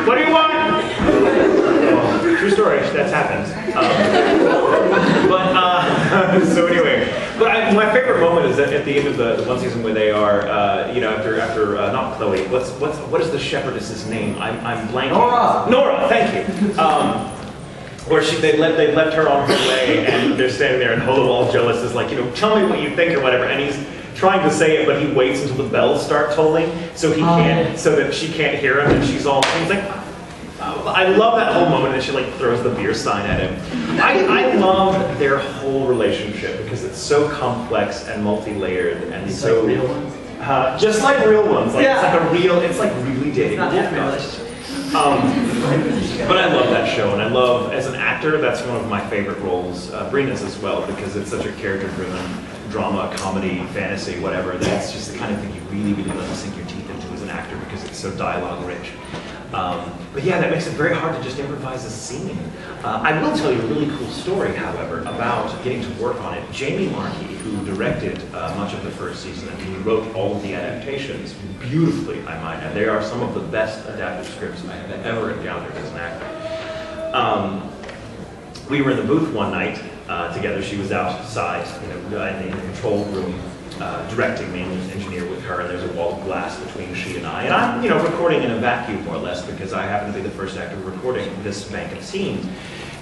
What do you want? Oh, true story, that's happened. So anyway, but my favorite moment is at the end of the one season where they are, you know, after not Chloe. What is the shepherdess's name? I'm blanking. Nora. Nora, thank you. Where they left her on her way, and they're standing there, and Holo, all jealous, is like, you know, tell me what you think or whatever, and he's trying to say it, but he waits until the bells start tolling, so he can't, so that she can't hear him, and he's like, I love that whole moment, and she like throws the beer stein at him. I love their whole relationship because it's so complex and multi-layered, and it's so like real ones. Just like real ones, like Yeah. it's like really dating. Not that relationship. But I love that show, and I love, as an actor, that's one of my favorite roles. Brina's as well, because it's such a character-driven drama, comedy, fantasy, whatever, that it's just the kind of thing you really, really love to sink your teeth into as an actor because it's so dialogue-rich. But yeah, that makes it very hard to just improvise a scene. I will tell you a really cool story, however, about getting to work on it. Jamie Markey, who directed much of the first season and who wrote all of the adaptations beautifully, I might add. They are some of the best adapted scripts I have ever encountered as an actor. We were in the booth one night together. She was outside, you know, in the control room, directing me, and engineer with her, and there's a wall of glass between she and I. And I'm, you know, recording in a vacuum, more or less, because I happen to be the first actor recording this bank of scenes.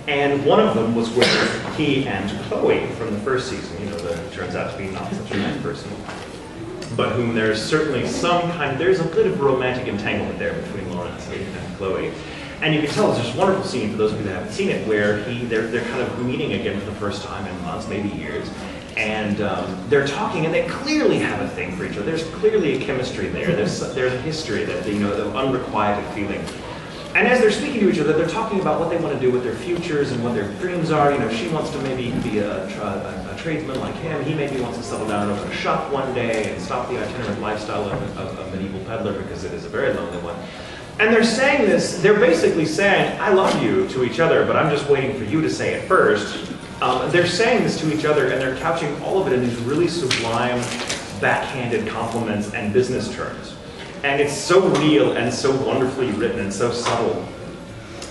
And one of them was with he and Chloe from the first season, you know, that turns out to be not such a nice person, but whom there's certainly there's a bit of romantic entanglement there between Lawrence and Chloe. And you can tell there's this wonderful scene, for those of you that haven't seen it, where they're kind of meeting again for the first time in months, maybe years. And they're talking, and they clearly have a thing for each other. There's clearly a chemistry there. There's a history that, you know, the unrequited feeling. And as they're speaking to each other, they're talking about what they want to do with their futures and what their dreams are. You know, she wants to maybe be a tradesman like him. He maybe wants to settle down and open a shop one day and stop the itinerant lifestyle of a medieval peddler, because it is a very lonely one. And they're saying this, they're basically saying, I love you to each other, but I'm just waiting for you to say it first. They're saying this to each other, and they're couching all of it in these really sublime, backhanded compliments and business terms. And it's so real and so wonderfully written and so subtle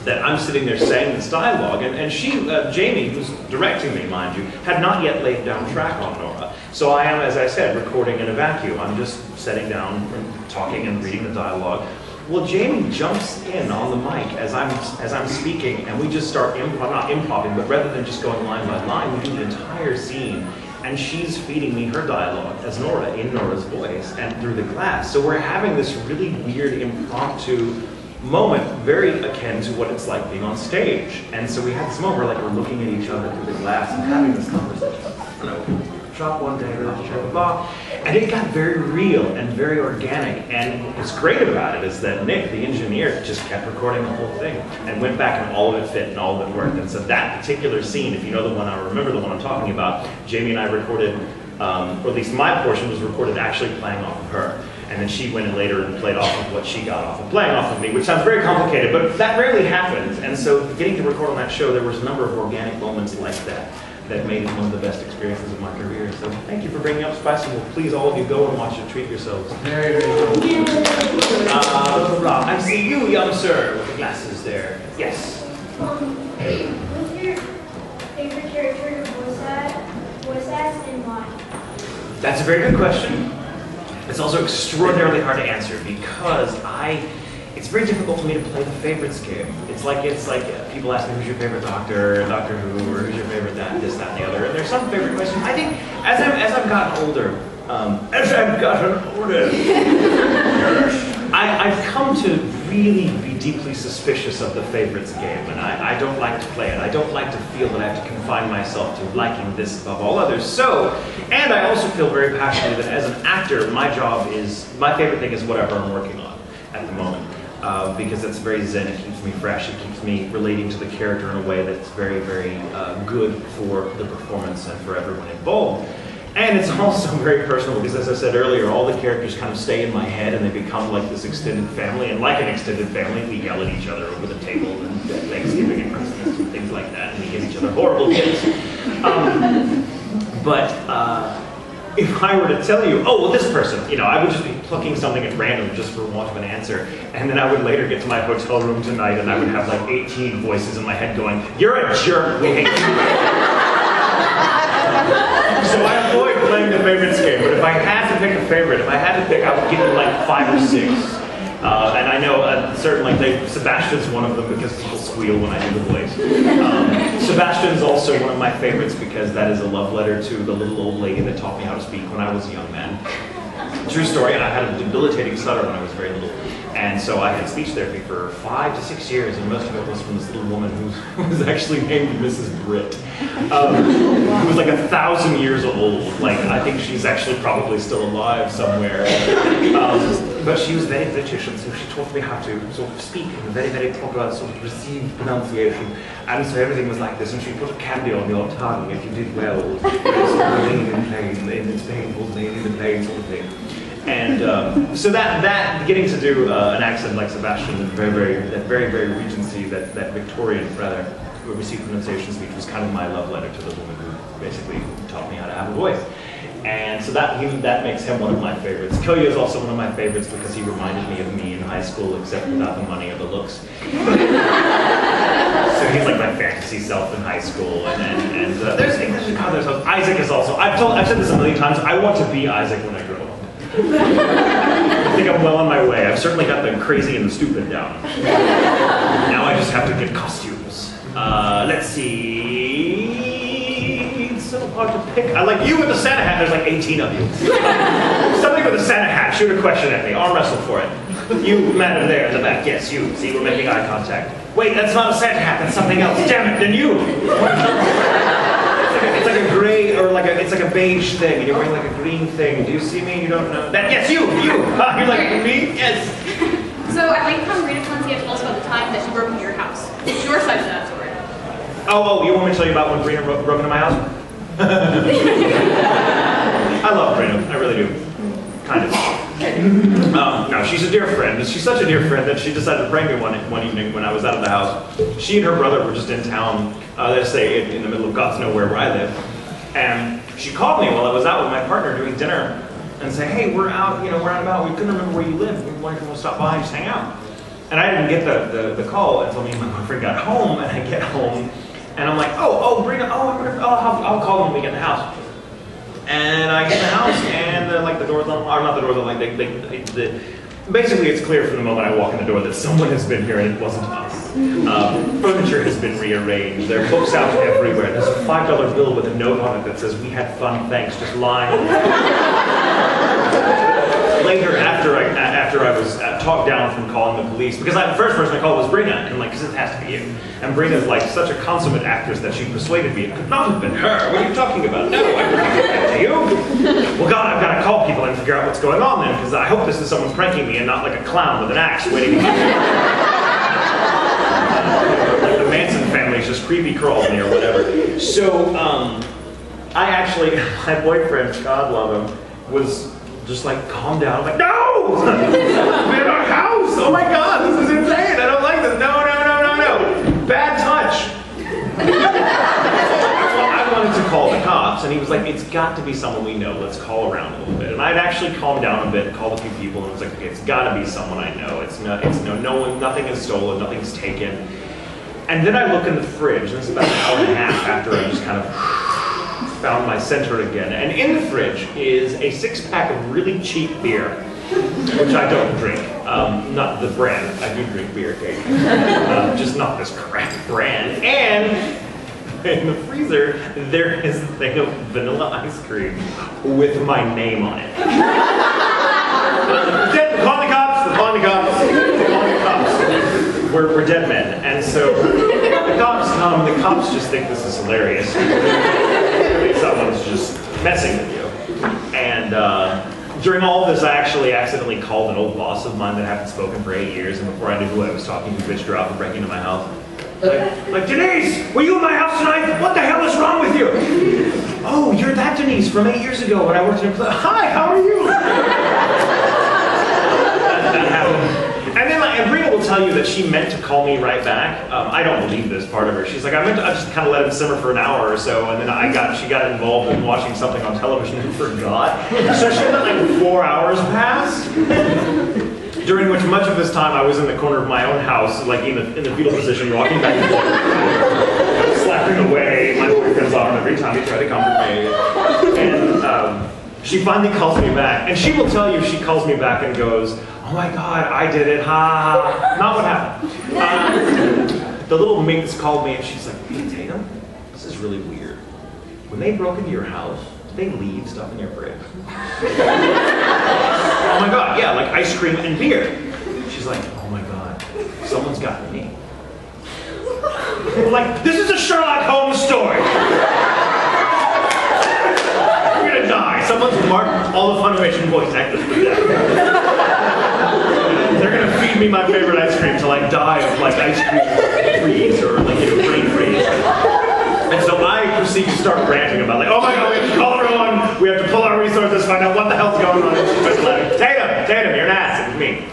that I'm sitting there saying this dialogue, and she, Jamie, who's directing me, mind you, had not yet laid down track on Nora. So I am, as I said, recording in a vacuum. I'm just sitting down and talking and reading the dialogue. Well, Jamie jumps in on the mic as I'm speaking, and we just start not improvising, but rather than just going line by line, we do the entire scene. And she's feeding me her dialogue as Nora, in Nora's voice, and through the glass. So we're having this really weird impromptu moment, very akin to what it's like being on stage. And so we had this moment where we're looking at each other through the glass and having this conversation. You know, shop one day, blah, blah, blah. And it got very real and very organic. And what's great about it is that Nick, the engineer, just kept recording the whole thing and went back, and all of it fit and all of it worked. And so that particular scene, if you know the one, I remember the one I'm talking about, Jamie and I recorded, or at least my portion was recorded actually playing off of her. And then she went in later and played off of what she got off of playing off of me, which sounds very complicated, but that rarely happens. And so getting to record on that show, there was a number of organic moments like that that made it one of the best experiences of my career. So thank you for bringing up Spice, and well, please all of you go and watch it, treat yourselves. Very, very good. Rob, I see you, young sir, with the glasses there. Yes? Who's your favorite character to voice act and why? That's a very good question. It's also extraordinarily hard to answer because it's very difficult for me to play the favorites game. It's like people ask me who's your favorite Doctor Who, or who's your favorite this, that, and the other. And there's some favorite questions. I think as I've gotten older, I've come to really be deeply suspicious of the favorites game, and I don't like to play it. I don't like to feel that I have to confine myself to liking this above all others. So, and I also feel very passionately that as an actor, my favorite thing is whatever I'm working on at the moment. Because it's very zen, it keeps me fresh, it keeps me relating to the character in a way that's very, very good for the performance and for everyone involved. And it's also very personal because, as I said earlier, all the characters kind of stay in my head and they become like this extended family. And like an extended family, we yell at each other over the table and Thanksgiving and Christmas and things like that. And we give each other horrible gifts. But if I were to tell you, oh, well, this person, I would just be plucking something at random just for want of an answer. And then I would later get to my hotel room tonight and I would have like 18 voices in my head going, "You're a jerk, we hate you." So I avoid playing the favorites game, but if I had to pick a favorite, I would give it like 5 or 6. And I know certain, like Sebastian's one of them because people squeal when I do the voice. Sebastian's also one of my favorites because that is a love letter to the little old lady that taught me how to speak when I was a young man. True story, and I had a debilitating stutter when I was very little. And so I had speech therapy for 5 to 6 years, and most of it was from this little woman who was actually named Mrs. Britt, who was like 1,000 years old. Like, I think she's actually probably still alive somewhere. But she was very British, and so she taught me how to sort of speak in a very, very proper sort of received pronunciation. And so everything was like this, and she put a candy on your tongue if you did well. It was sort of laying in pain, it's painful, laying in the pain sort of thing. And so that getting to do an accent like Sebastian, that very, very Regency, that Victorian rather received pronunciation speech was kind of my love letter to the woman who basically taught me how to have a voice. And so that makes him one of my favorites. Koya is also one of my favorites because he reminded me of me in high school, except without the money or the looks. So he's like my fantasy self in high school. And there's Isaac is also. I've said this a million times. I want to be Isaac when I grow up. I think I'm well on my way. I've certainly got the crazy and the stupid down. Now I just have to get costumes. Let's see. It's so hard to pick. I like you with the Santa hat. There's like 18 of you. Somebody with a Santa hat. Shoot a question at me. Arm wrestle for it. You, madam, there in the back. Yes, you. See, we're making eye contact. Wait, that's not a Santa hat. That's something else. Damn it. Then you. It's like a gray, or it's like a beige thing, and you're wearing like a green thing. Do you see me? You don't know that? Yes, you. You're like me. Yes. So I like how Rita Concia told us about the time that she broke into your house. What's your side of that story? Oh, you want me to tell you about when Brina broke into my house? I love Brina. I really do. Kind of. No, she's a dear friend. She's such a dear friend that she decided to prank me one evening when I was out of the house. She and her brother were just in town, let's say in the middle of God's nowhere where I live. And she called me while I was out with my partner doing dinner and said, "Hey, we're out, we're out and about. We couldn't remember where you live. We wanted to stop by and just hang out." And I didn't get the call until me and my boyfriend got home, and I get home and I'm like, oh, Brina, I'll call when we get in the house. And I get in the house, and the door's unlocked, or not the door's unlocked, basically it's clear from the moment I walk in the door that someone has been here and it wasn't us. Furniture has been rearranged, there are books out everywhere, there's a $5 bill with a note on it that says, "We had fun, thanks," just lying. Later, after I was talked down from calling the police, because the first person I called was Brina, and because it has to be you. And Brina's like such a consummate actress that she persuaded me it could not have been her. What are you talking about? No, I didn't get that to you. Well, God, I've got to call people and figure out what's going on then, because I hope this is someone pranking me and not like a clown with an axe waiting to get me. Like the Manson family's just creepy crawled me or whatever. So, my boyfriend, God love him, was just like, "Calm down." I'm like, "No! We're in our house! Oh my God, this is insane! I don't like this! No! Bad touch!" Well, I wanted to call the cops, and he was like, "It's got to be someone we know. Let's call around a little bit." And I'd actually calmed down a bit, called a few people, and was like, "Okay, it's got to be someone I know. No one, nothing is stolen, nothing's taken." And then I look in the fridge, and it's about an hour and a half after I just kind of found my center again. And in the fridge is a 6-pack of really cheap beer, which I don't drink. Not the brand. I do drink beer occasionally. Just not this crap brand. And in the freezer, there is a thing of vanilla ice cream with my name on it. Call the cops! We're dead men. And so the cops come, the cops just think this is hilarious. Someone's just messing with you. And during all of this, I actually accidentally called an old boss of mine that I haven't spoken for 8 years, and before I knew who I was talking to, bitched her out for breaking into my house. Like, "Denise, were you in my house tonight? What the hell is wrong with you?" "Oh, you're that Denise from 8 years ago when I worked in a place. Hi, how are you?" That happened. And then, and Rita will tell you that she meant to call me right back. I don't believe this part of her. She's like, I just kind of let him simmer for an hour or so, and then she got involved in watching something on television and forgot. So she let like 4 hours pass, during which much of this time I was in the corner of my own house, like in the fetal position, rocking back and forth, slapping away my boyfriend's arm every time he tried to comfort me. And she finally calls me back, and she will tell you she calls me back and goes, oh my God, I did it, ha ha. Not what happened. The little minx called me and she's like, hey Tatum, this is really weird. When they broke into your house, did they leave stuff in your fridge? Oh my God, yeah, like ice cream and beer. She's like, oh my God, someone's gotten me. We're like, this is a Sherlock Holmes story. You're gonna die. Someone's marked all the Funimation voice actors for death. They're gonna feed me my favorite ice cream till I die of like ice cream freeze or like brain freeze. And so I proceed to start ranting about like, oh my God, we have to call everyone. We have to pull our resources, find out what the hell's going on. And she's just like, Tatum, you're an ass. It was me.